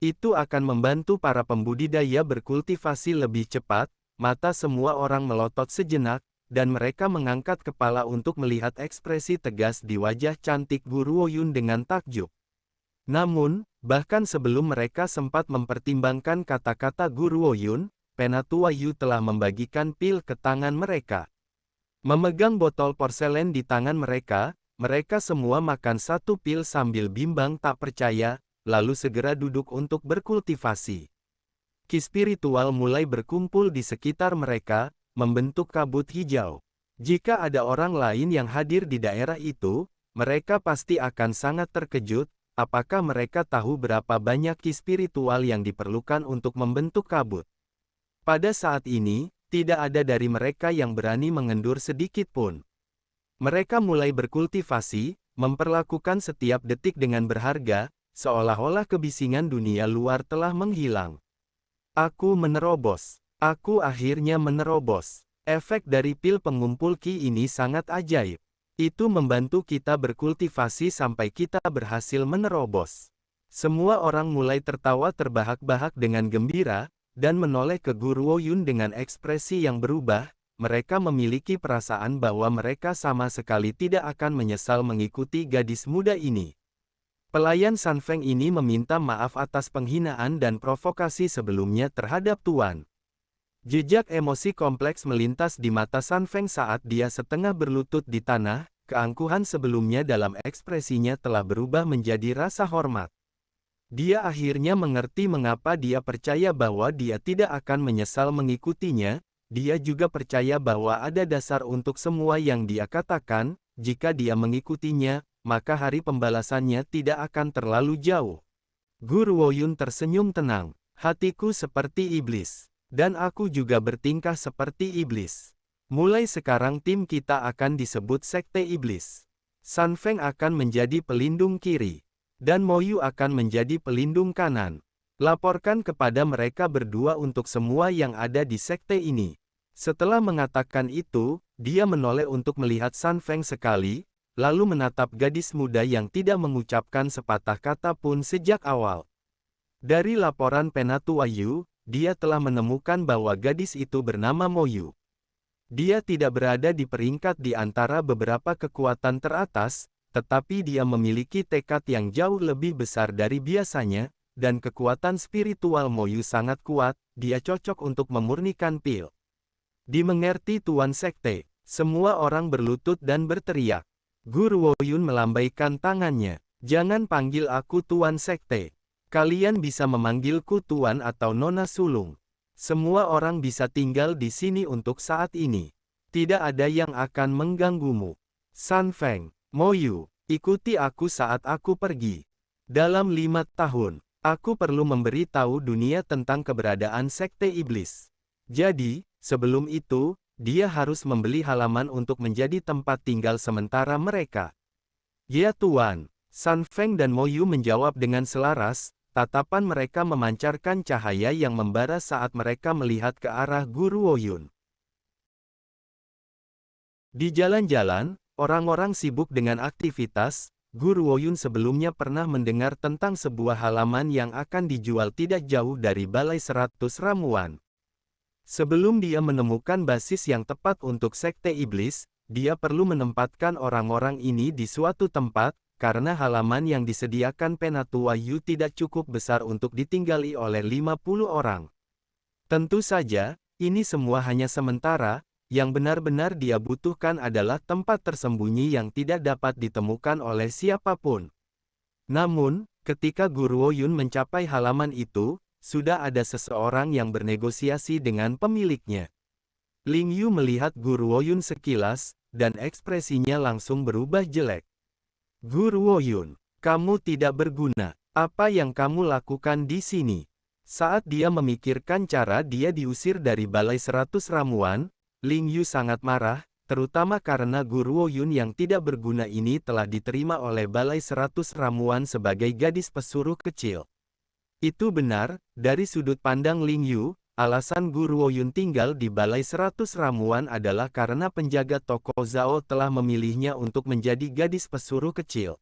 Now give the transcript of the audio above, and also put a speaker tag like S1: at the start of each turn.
S1: Itu akan membantu para pembudidaya berkultivasi lebih cepat. Mata semua orang melotot sejenak, dan mereka mengangkat kepala untuk melihat ekspresi tegas di wajah cantik Gu Ruoyun dengan takjub. Namun, bahkan sebelum mereka sempat mempertimbangkan kata-kata Gu Ruoyun, Penatua Yu telah membagikan pil ke tangan mereka. Memegang botol porselen di tangan mereka, mereka semua makan satu pil sambil bimbang tak percaya, lalu segera duduk untuk berkultivasi. Ki spiritual mulai berkumpul di sekitar mereka, membentuk kabut hijau. Jika ada orang lain yang hadir di daerah itu, mereka pasti akan sangat terkejut. Apakah mereka tahu berapa banyak ki spiritual yang diperlukan untuk membentuk kabut? Pada saat ini, tidak ada dari mereka yang berani mengendur sedikit pun. Mereka mulai berkultivasi, memperlakukan setiap detik dengan berharga, seolah-olah kebisingan dunia luar telah menghilang. Aku menerobos. Aku akhirnya menerobos. Efek dari pil pengumpul ki ini sangat ajaib. Itu membantu kita berkultivasi sampai kita berhasil menerobos. Semua orang mulai tertawa terbahak-bahak dengan gembira, dan menoleh ke Gu Ruoyun dengan ekspresi yang berubah. Mereka memiliki perasaan bahwa mereka sama sekali tidak akan menyesal mengikuti gadis muda ini. Pelayan San Feng ini meminta maaf atas penghinaan dan provokasi sebelumnya terhadap Tuan. Jejak emosi kompleks melintas di mata San Feng saat dia setengah berlutut di tanah, keangkuhan sebelumnya dalam ekspresinya telah berubah menjadi rasa hormat. Dia akhirnya mengerti mengapa dia percaya bahwa dia tidak akan menyesal mengikutinya. Dia juga percaya bahwa ada dasar untuk semua yang dia katakan. Jika dia mengikutinya, maka hari pembalasannya tidak akan terlalu jauh. Gu Ruoyun tersenyum tenang. Hatiku seperti iblis. Dan aku juga bertingkah seperti iblis. Mulai sekarang tim kita akan disebut Sekte Iblis. San Feng akan menjadi pelindung kiri. Dan Mo Yu akan menjadi pelindung kanan. Laporkan kepada mereka berdua untuk semua yang ada di sekte ini. Setelah mengatakan itu, dia menoleh untuk melihat San Feng sekali, lalu menatap gadis muda yang tidak mengucapkan sepatah kata pun sejak awal. Dari laporan Penatua Yu, dia telah menemukan bahwa gadis itu bernama Mo Yu. Dia tidak berada di peringkat di antara beberapa kekuatan teratas, tetapi dia memiliki tekad yang jauh lebih besar dari biasanya, dan kekuatan spiritual Mo Yu sangat kuat. Dia cocok untuk memurnikan pil. Dimengerti Tuan Sekte, semua orang berlutut dan berteriak. Gu Ruoyun melambaikan tangannya. Jangan panggil aku Tuan Sekte. Kalian bisa memanggilku Tuan atau Nona Sulung. Semua orang bisa tinggal di sini untuk saat ini. Tidak ada yang akan mengganggumu. San Feng, Mo Yu, ikuti aku saat aku pergi. Dalam 5 tahun, aku perlu memberi tahu dunia tentang keberadaan Sekte Iblis. Jadi, sebelum itu, dia harus membeli halaman untuk menjadi tempat tinggal sementara mereka. Ya Tuan, San Feng dan Mo Yu menjawab dengan selaras. Tatapan mereka memancarkan cahaya yang membara saat mereka melihat ke arah Gu Ruoyun. Di jalan-jalan, orang-orang sibuk dengan aktivitas. Gu Ruoyun sebelumnya pernah mendengar tentang sebuah halaman yang akan dijual tidak jauh dari Balai 100 Ramuan. Sebelum dia menemukan basis yang tepat untuk Sekte Iblis, dia perlu menempatkan orang-orang ini di suatu tempat, karena halaman yang disediakan Penatua Yu tidak cukup besar untuk ditinggali oleh 50 orang. Tentu saja, ini semua hanya sementara. Yang benar-benar dia butuhkan adalah tempat tersembunyi yang tidak dapat ditemukan oleh siapapun. Namun, ketika Gu Ruoyun mencapai halaman itu, sudah ada seseorang yang bernegosiasi dengan pemiliknya. Ling Yu melihat Gu Ruoyun sekilas, dan ekspresinya langsung berubah jelek. Gu Ruoyun, kamu tidak berguna. Apa yang kamu lakukan di sini? Saat dia memikirkan cara dia diusir dari Balai 100 Ramuan, Ling Yu sangat marah, terutama karena Gu Ruoyun yang tidak berguna ini telah diterima oleh Balai 100 Ramuan sebagai gadis pesuruh kecil. Itu benar, dari sudut pandang Ling Yu, alasan Gu Ruoyun tinggal di Balai 100 Ramuan adalah karena penjaga toko Zhao telah memilihnya untuk menjadi gadis pesuruh kecil.